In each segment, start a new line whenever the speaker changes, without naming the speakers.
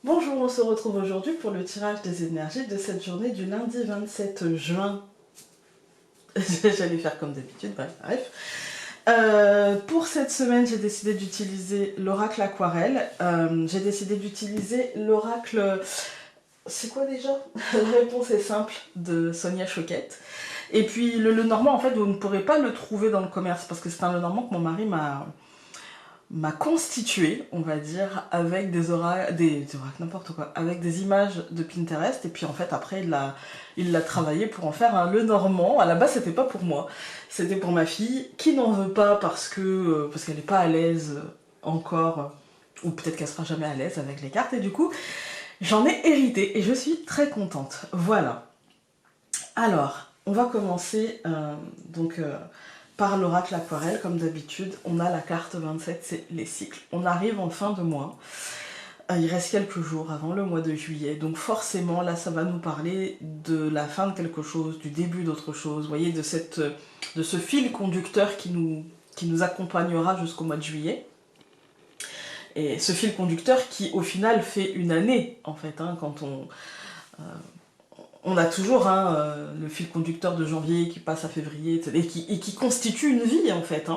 Bonjour, on se retrouve aujourd'hui pour le tirage des énergies de cette journée du lundi 27 juin. J'allais faire comme d'habitude, bref. Pour cette semaine, j'ai décidé d'utiliser l'oracle aquarelle. J'ai décidé d'utiliser l'oracle... C'est quoi déjà? La réponse est simple, de Sonia Choquette. Et puis le Lenormand, en fait, vous ne pourrez pas le trouver dans le commerce parce que c'est un Lenormand que mon mari m'a constitué, on va dire, avec des oracles, n'importe quoi, avec des images de Pinterest, et puis en fait après il l'a travaillé pour en faire un Lenormand. À la base c'était pas pour moi, c'était pour ma fille, qui n'en veut pas parce qu'elle n'est pas à l'aise encore, ou peut-être qu'elle sera jamais à l'aise avec les cartes, et du coup j'en ai hérité, et je suis très contente. Voilà. Alors, on va commencer par l'oracle aquarelle, comme d'habitude. On a la carte 27, c'est les cycles. On arrive en fin de mois. Il reste quelques jours avant le mois de juillet. Donc forcément, là, ça va nous parler de la fin de quelque chose, du début d'autre chose. Vous voyez, de ce fil conducteur qui nous accompagnera jusqu'au mois de juillet. Et ce fil conducteur qui, au final, fait une année, en fait, hein, quand on a toujours le fil conducteur de janvier qui passe à février et qui constitue une vie en fait.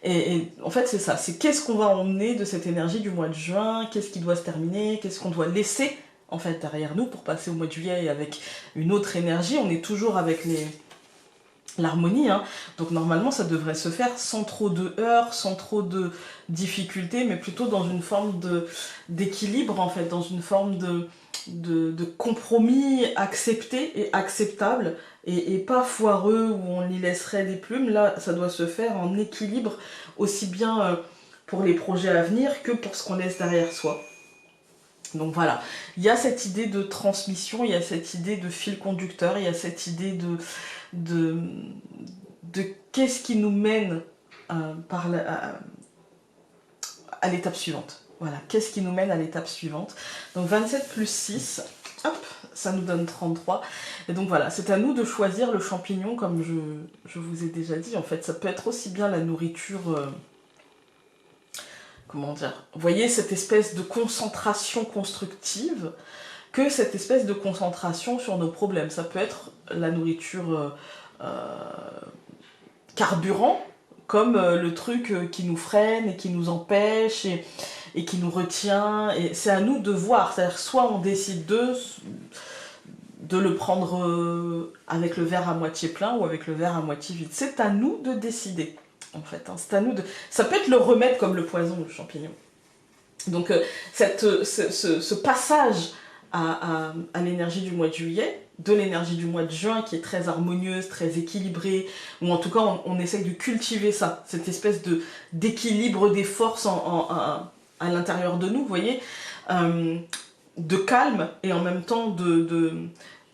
Et en fait c'est ça, c'est qu'est-ce qu'on va emmener de cette énergie du mois de juin, qu'est-ce qui doit se terminer, qu'est-ce qu'on doit laisser en fait derrière nous pour passer au mois de juillet avec une autre énergie. On est toujours avec l'harmonie, hein. Donc normalement ça devrait se faire sans trop de heurts, sans trop de difficultés, mais plutôt dans une forme d'équilibre en fait, dans une forme de compromis accepté et acceptable, et pas foireux où on y laisserait des plumes. Là ça doit se faire en équilibre, aussi bien pour les projets à venir que pour ce qu'on laisse derrière soi. Donc voilà, il y a cette idée de transmission, il y a cette idée de fil conducteur, il y a cette idée de, de qu'est-ce qui nous mène à l'étape suivante. Voilà, qu'est-ce qui nous mène à l'étape suivante. Donc 27 plus 6, hop, ça nous donne 33. Et donc voilà, c'est à nous de choisir le champignon, comme je vous ai déjà dit. En fait, ça peut être aussi bien la nourriture... comment dire, vous voyez, cette espèce de concentration constructive que cette espèce de concentration sur nos problèmes. Ça peut être la nourriture carburant, comme le truc qui nous freine et qui nous empêche et qui nous retient. Et c'est à nous de voir, c'est-à-dire soit on décide de le prendre avec le verre à moitié plein ou avec le verre à moitié vide. C'est à nous de décider, en fait. Hein. C'est à nous de... Ça peut être le remède comme le poison, le champignon. Donc ce passage à l'énergie du mois de juillet, de l'énergie du mois de juin qui est très harmonieuse, très équilibrée, ou en tout cas on essaye de cultiver ça, cette espèce d'équilibre des forces à l'intérieur de nous, vous voyez, de calme et en même temps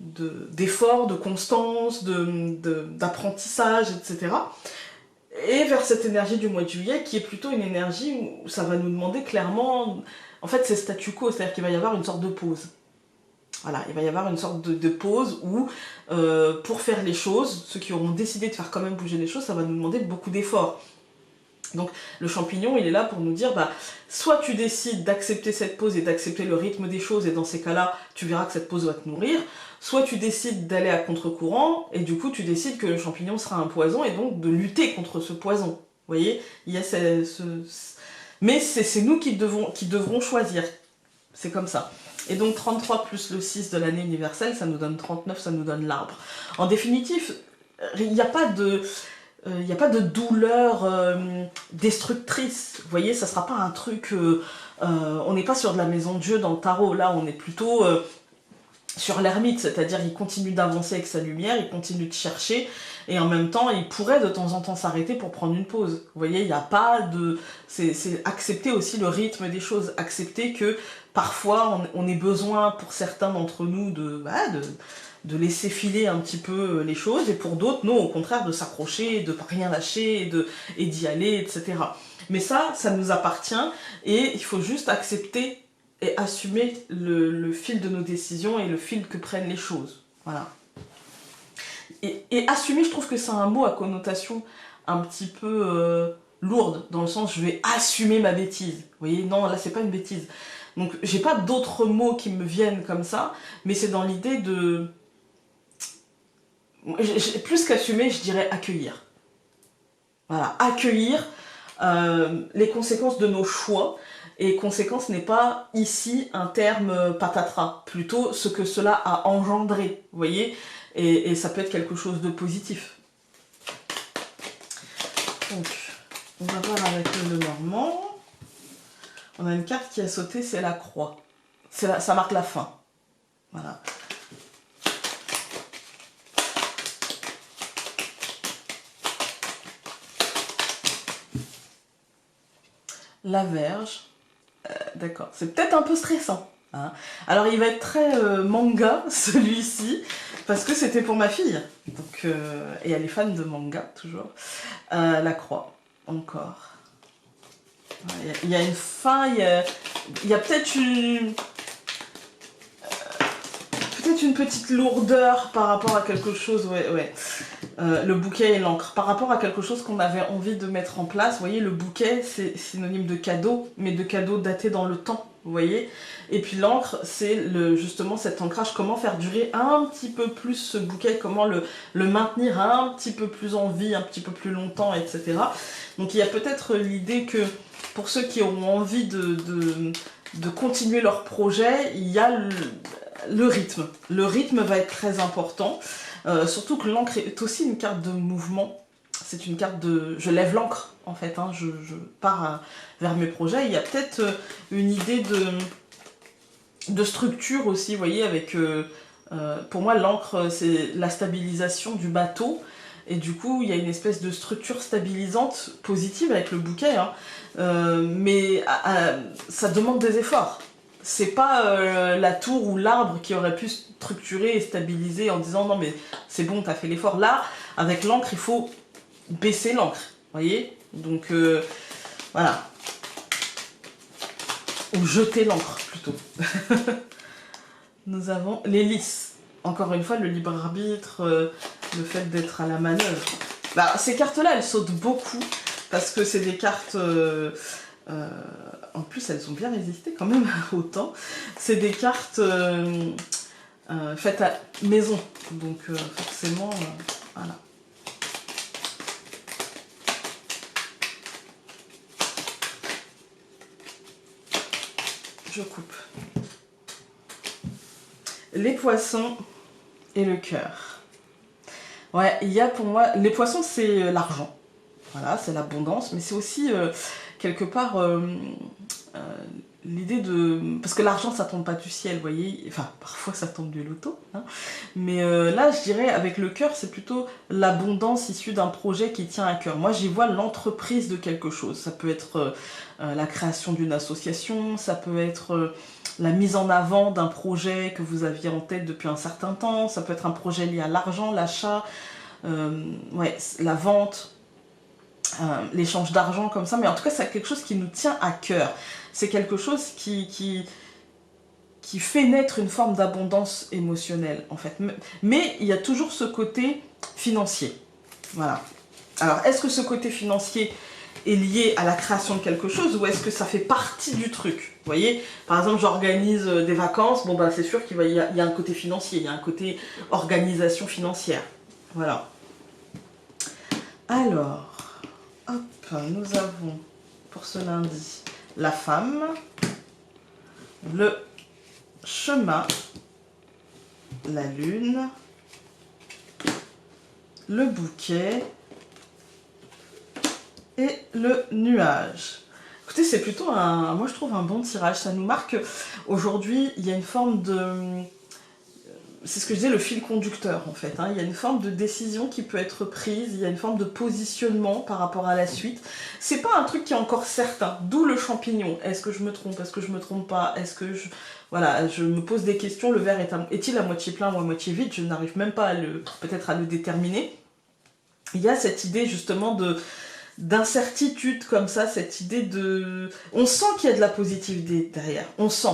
d'effort, de constance, d'apprentissage, etc. Et vers cette énergie du mois de juillet qui est plutôt une énergie où ça va nous demander clairement, en fait c'est statu quo, c'est-à-dire qu'il va y avoir une sorte de pause. Voilà, il va y avoir une sorte de pause où pour faire les choses, ceux qui auront décidé de faire quand même bouger les choses, ça va nous demander beaucoup d'efforts. Donc le champignon, il est là pour nous dire, bah, soit tu décides d'accepter cette pause et d'accepter le rythme des choses, et dans ces cas-là, tu verras que cette pause va te nourrir, soit tu décides d'aller à contre-courant, et du coup tu décides que le champignon sera un poison, et donc de lutter contre ce poison. Vous voyez, il y a mais c'est nous qui devrons choisir. C'est comme ça. Et donc 33 plus le 6 de l'année universelle, ça nous donne 39, ça nous donne l'arbre. En définitive, il n'y a pas de... il n'y a pas de douleur destructrice. Vous voyez, ça sera pas un truc... on n'est pas sur de la maison de Dieu dans le tarot. Là, on est plutôt sur l'ermite. C'est-à-dire, il continue d'avancer avec sa lumière, il continue de chercher. Et en même temps, il pourrait de temps en temps s'arrêter pour prendre une pause. Vous voyez, il n'y a pas de... C'est accepter aussi le rythme des choses. Accepter que parfois, on ait besoin, pour certains d'entre nous, de laisser filer un petit peu les choses, et pour d'autres, non, au contraire, de s'accrocher, de rien lâcher, et d'y aller, etc. Mais ça nous appartient, et il faut juste accepter et assumer le fil de nos décisions et le fil que prennent les choses. Voilà. Et assumer, je trouve que c'est un mot à connotation un petit peu lourde, dans le sens je vais assumer ma bêtise. Vous voyez, non, là c'est pas une bêtise. Donc j'ai pas d'autres mots qui me viennent comme ça, mais c'est dans l'idée de... Plus qu'assumer, je dirais accueillir. Voilà, accueillir les conséquences de nos choix. Et conséquence n'est pas ici un terme patatras, plutôt ce que cela a engendré, vous voyez, et ça peut être quelque chose de positif. Donc, on va voir avec le Normand. On a une carte qui a sauté, c'est la croix. Ça marque la fin. Voilà. La Vierge. D'accord, c'est peut-être un peu stressant. Hein. Alors il va être très manga, celui-ci, parce que c'était pour ma fille. Donc, et elle est fan de manga, toujours. La croix, encore. Il y a une fin, il y a peut-être une petite lourdeur par rapport à quelque chose, ouais. Le bouquet et l'encre, par rapport à quelque chose qu'on avait envie de mettre en place. Vous voyez, le bouquet, c'est synonyme de cadeau, mais de cadeau daté dans le temps, vous voyez. Et puis l'encre, c'est justement cet ancrage, comment faire durer un petit peu plus ce bouquet, comment le maintenir un petit peu plus en vie, un petit peu plus longtemps, etc. Donc il y a peut-être l'idée que pour ceux qui auront envie de continuer leur projet, il y a le rythme. Le rythme va être très important. Surtout que l'encre est aussi une carte de mouvement. C'est une carte de... Je lève l'encre, en fait. Hein, je pars vers mes projets. Il y a peut-être une idée de structure aussi, vous voyez, avec... pour moi, l'encre, c'est la stabilisation du bateau. Et du coup, il y a une espèce de structure stabilisante positive avec le bouquet. Hein. Mais ça demande des efforts. C'est pas la tour ou l'arbre qui aurait pu structurer et stabiliser en disant non mais c'est bon, t'as fait l'effort. Là, avec l'encre, il faut baisser l'encre, voyez. Donc voilà. Ou jeter l'encre plutôt. Nous avons l'hélice. Encore une fois, le libre arbitre, le fait d'être à la manœuvre. Bah, ces cartes-là, elles sautent beaucoup parce que c'est des cartes... en plus, elles ont bien résisté quand même au temps. C'est des cartes faites à maison. Donc, forcément, voilà. Je coupe. Les poissons et le cœur. Ouais, il y a pour moi... Les poissons, c'est l'argent. Voilà, c'est l'abondance. Mais c'est aussi, quelque part... l'idée de... Parce que l'argent, ça tombe pas du ciel, vous voyez. Enfin, parfois, ça tombe du loto. Hein. Mais là, je dirais, avec le cœur, c'est plutôt l'abondance issue d'un projet qui tient à cœur. Moi, j'y vois l'entreprise de quelque chose. Ça peut être la création d'une association, ça peut être la mise en avant d'un projet que vous aviez en tête depuis un certain temps, ça peut être un projet lié à l'argent, l'achat, ouais, la vente, l'échange d'argent comme ça. Mais en tout cas, c'est quelque chose qui nous tient à cœur. C'est quelque chose qui fait naître une forme d'abondance émotionnelle, en fait. Mais il y a toujours ce côté financier. Voilà. Alors, est-ce que ce côté financier est lié à la création de quelque chose ou est-ce que ça fait partie du truc? Vous voyez, par exemple, j'organise des vacances, bon bah c'est sûr qu'il y a un côté financier, il y a un côté organisation financière. Voilà. Alors, hop, nous avons pour ce lundi la femme, le chemin, la lune, le bouquet et le nuage. Écoutez, c'est plutôt moi je trouve un bon tirage. Ça nous marque aujourd'hui, il y a une forme de... C'est ce que je disais, le fil conducteur en fait. Hein. Il y a une forme de décision qui peut être prise, il y a une forme de positionnement par rapport à la suite. C'est pas un truc qui est encore certain, d'où le champignon. Est-ce que je me trompe? Est-ce que je me trompe pas? Est-ce que je... Voilà, je me pose des questions, le verre est-il à moitié plein ou à moitié vide? Je n'arrive même pas peut-être à le déterminer. Il y a cette idée justement d'incertitude comme ça, cette idée de... On sent qu'il y a de la positivité derrière, on sent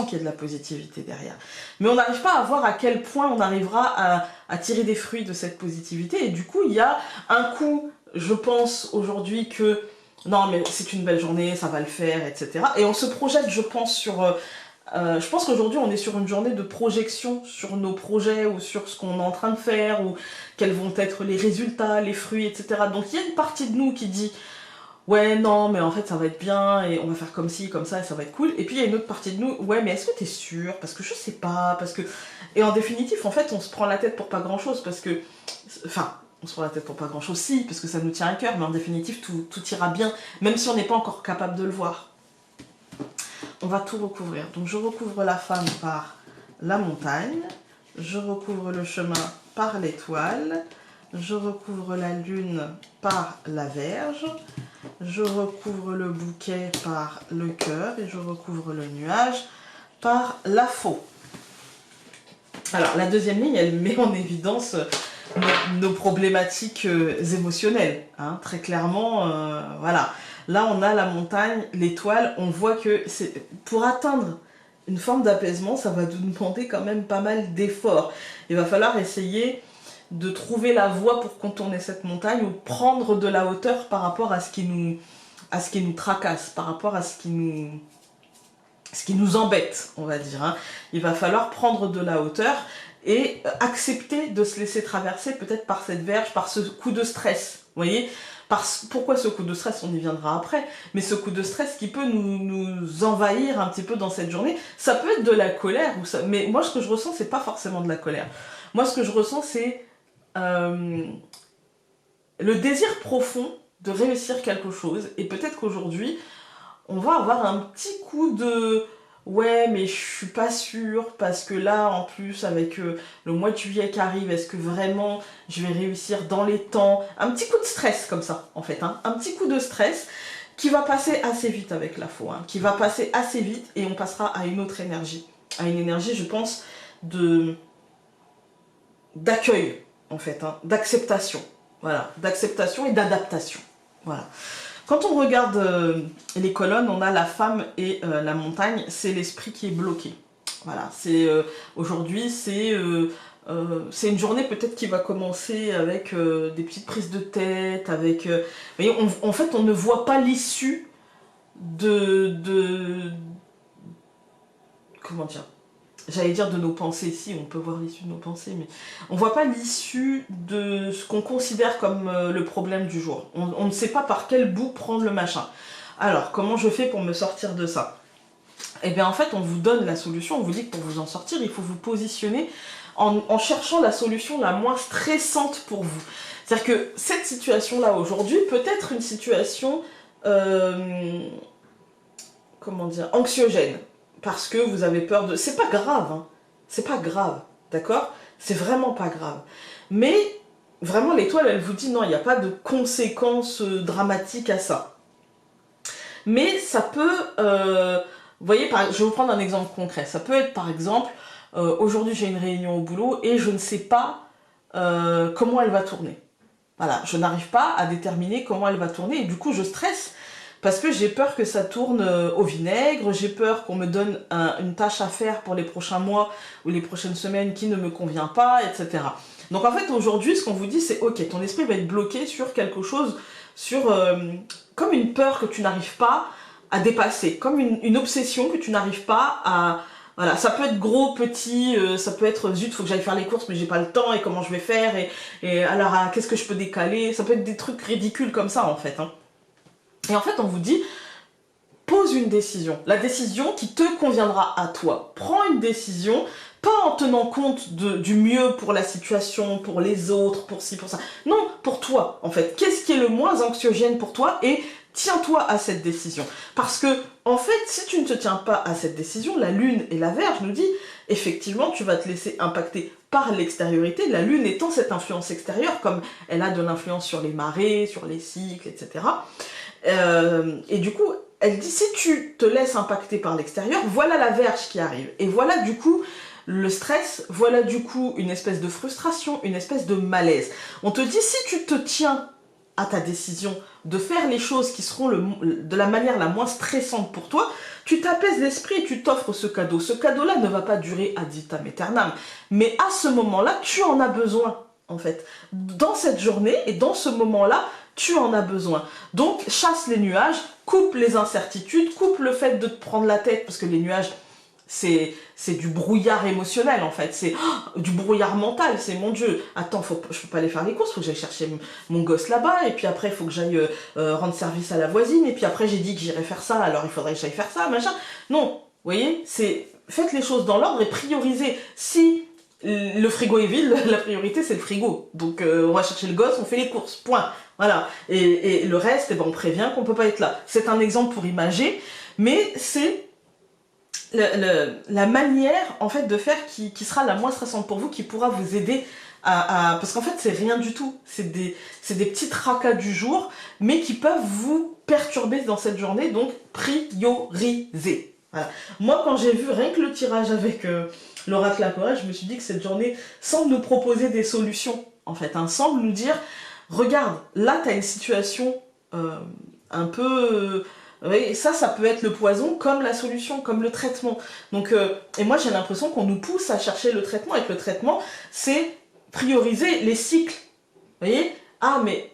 qu'il y a de la positivité derrière. Mais on n'arrive pas à voir à quel point on arrivera à tirer des fruits de cette positivité. Et du coup, il y a un coup, je pense aujourd'hui que non mais c'est une belle journée, ça va le faire, etc. Et on se projette, je pense, je pense qu'aujourd'hui on est sur une journée de projection sur nos projets ou sur ce qu'on est en train de faire ou quels vont être les résultats, les fruits, etc. Donc il y a une partie de nous qui dit ouais non mais en fait ça va être bien et on va faire comme ci, comme ça et ça va être cool. Et puis il y a une autre partie de nous, ouais mais est-ce que t'es sûr? Parce que je sais pas, parce que... Et en définitive en fait on se prend la tête pour pas grand chose parce que... Enfin, on se prend la tête pour pas grand chose si, parce que ça nous tient à cœur, mais en définitive tout ira bien, même si on n'est pas encore capable de le voir. On va tout recouvrir. Donc je recouvre la femme par la montagne, je recouvre le chemin par l'étoile, je recouvre la lune par la Vierge, je recouvre le bouquet par le cœur et je recouvre le nuage par la faux. Alors la deuxième ligne, elle met en évidence nos problématiques émotionnelles, hein, très clairement, voilà. Là, on a la montagne, l'étoile, on voit que pour atteindre une forme d'apaisement, ça va nous demander quand même pas mal d'efforts. Il va falloir essayer de trouver la voie pour contourner cette montagne ou prendre de la hauteur par rapport à ce qui nous tracasse, par rapport à ce qui nous embête, on va dire. Hein. Il va falloir prendre de la hauteur et accepter de se laisser traverser peut-être par cette verge, par ce coup de stress, vous voyez. Pourquoi ce coup de stress, on y viendra après, mais ce coup de stress qui peut nous envahir un petit peu dans cette journée, ça peut être de la colère, mais moi ce que je ressens, c'est pas forcément de la colère. Moi ce que je ressens, c'est le désir profond de réussir quelque chose, et peut-être qu'aujourd'hui, on va avoir un petit coup de... Ouais, mais je suis pas sûre, parce que là, en plus, avec le mois de juillet qui arrive, est-ce que vraiment je vais réussir dans les temps? Un petit coup de stress, comme ça, en fait. Hein. Un petit coup de stress qui va passer assez vite avec la faux. Hein. Qui va passer assez vite, et on passera à une autre énergie. À une énergie, je pense, d'accueil, en fait. Hein. D'acceptation. Voilà. D'acceptation et d'adaptation. Voilà. Quand on regarde les colonnes, on a la femme et la montagne, c'est l'esprit qui est bloqué. Voilà, aujourd'hui, c'est une journée peut-être qui va commencer avec des petites prises de tête, avec... vous voyez, en fait, on ne voit pas l'issue comment dire? J'allais dire de nos pensées, si, on peut voir l'issue de nos pensées, mais on voit pas l'issue de ce qu'on considère comme le problème du jour. On ne sait pas par quel bout prendre le machin. Alors, comment je fais pour me sortir de ça? Eh bien, en fait, on vous donne la solution, on vous dit que pour vous en sortir, il faut vous positionner en cherchant la solution la moins stressante pour vous. C'est-à-dire que cette situation-là, aujourd'hui, peut être une situation, comment dire, anxiogène. Parce que vous avez peur de... C'est pas grave, hein. C'est pas grave, d'accord? C'est vraiment pas grave. Mais, vraiment, l'étoile, elle vous dit non, il n'y a pas de conséquences dramatiques à ça. Mais ça peut... vous voyez, je vais vous prendre un exemple concret. Ça peut être, par exemple, aujourd'hui j'ai une réunion au boulot et je ne sais pas comment elle va tourner. Voilà, je n'arrive pas à déterminer comment elle va tourner et du coup je stresse. Parce que j'ai peur que ça tourne au vinaigre, j'ai peur qu'on me donne une tâche à faire pour les prochains mois ou les prochaines semaines qui ne me convient pas, etc. Donc en fait aujourd'hui ce qu'on vous dit c'est ok, ton esprit va être bloqué sur quelque chose, comme une peur que tu n'arrives pas à dépasser, comme une obsession que tu n'arrives pas à... Voilà, ça peut être gros, petit, ça peut être zut, faut que j'aille faire les courses mais j'ai pas le temps et comment je vais faire et alors qu'est-ce que je peux décaler, ça peut être des trucs ridicules comme ça en fait. Hein. Et en fait, on vous dit, pose une décision. La décision qui te conviendra à toi. Prends une décision, pas en tenant compte du mieux pour la situation, pour les autres, pour ci, pour ça. Non, pour toi, en fait. Qu'est-ce qui est le moins anxiogène pour toi et tiens-toi à cette décision. Parce que, en fait, si tu ne te tiens pas à cette décision, la Lune et la Vierge nous dit, effectivement, tu vas te laisser impacter par l'extériorité, la Lune étant cette influence extérieure, comme elle a de l'influence sur les marées, sur les cycles, etc. Et du coup, elle dit, si tu te laisses impacter par l'extérieur, voilà la Vierge qui arrive. Et voilà du coup le stress, voilà du coup une espèce de frustration, une espèce de malaise. On te dit, si tu te tiens à ta décision de faire les choses qui seront de la manière la moins stressante pour toi, tu t'apaises l'esprit et tu t'offres ce cadeau. Ce cadeau-là ne va pas durer ad vitam aeternam. Mais à ce moment-là, tu en as besoin, en fait. Dans cette journée et dans ce moment-là, tu en as besoin. Donc, chasse les nuages, coupe les incertitudes, coupe le fait de te prendre la tête, parce que les nuages, c'est du brouillard émotionnel, en fait. C'est du brouillard mental. C'est, mon Dieu, attends, je peux pas aller faire les courses, faut que j'aille chercher mon gosse là-bas, et puis après, il faut que j'aille rendre service à la voisine, et puis après, j'ai dit que j'irais faire ça, alors il faudrait que j'aille faire ça, machin. Non, vous voyez, faites les choses dans l'ordre et priorisez. Si le frigo est vide, la priorité, c'est le frigo. Donc, on va chercher le gosse, on fait les courses, point. Voilà. Et le reste, eh ben, on prévient qu'on peut pas être là. C'est un exemple pour imager, mais c'est la manière, en fait, de faire qui sera la moins stressante pour vous, qui pourra vous aider parce qu'en fait, c'est rien du tout. C'est des petits tracas du jour, mais qui peuvent vous perturber dans cette journée, donc priorisez. Voilà. Moi, quand j'ai vu rien que le tirage avec l'oracle Akora, je me suis dit que cette journée semble nous proposer des solutions, en fait, hein, semble nous dire, regarde, là, tu as une situation un peu... oui, ça peut être le poison comme la solution, comme le traitement. Donc, et moi, j'ai l'impression qu'on nous pousse à chercher le traitement, et que le traitement, c'est prioriser les cycles. Vous voyez? Ah, mais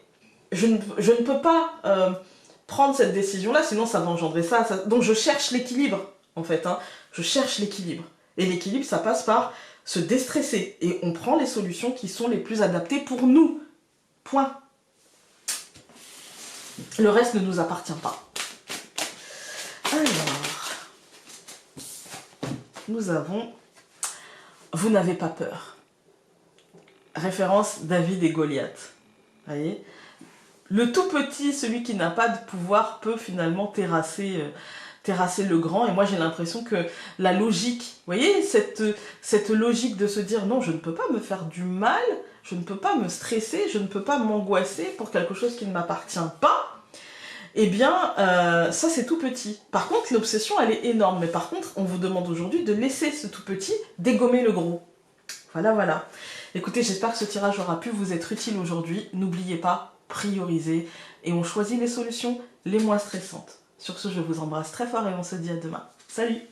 je ne peux pas prendre cette décision-là, sinon ça va engendrer ça. Donc, je cherche l'équilibre, en fait. Hein. Je cherche l'équilibre. Et l'équilibre, ça passe par se déstresser. Et on prend les solutions qui sont les plus adaptées pour nous. Point. Le reste ne nous appartient pas. Alors, nous avons « Vous n'avez pas peur ». Référence David et Goliath. Vous voyez ? Le tout petit, celui qui n'a pas de pouvoir, peut finalement terrasser le grand. Et moi, j'ai l'impression que la logique, vous voyez, cette logique de se dire « Non, je ne peux pas me faire du mal, je ne peux pas me stresser, je ne peux pas m'angoisser pour quelque chose qui ne m'appartient pas », eh bien, ça c'est tout petit. Par contre, l'obsession, elle est énorme. Mais par contre, on vous demande aujourd'hui de laisser ce tout petit dégommer le gros. Voilà, voilà. Écoutez, j'espère que ce tirage aura pu vous être utile aujourd'hui. N'oubliez pas, prioriser. Et on choisit les solutions les moins stressantes. Sur ce, je vous embrasse très fort et on se dit à demain. Salut!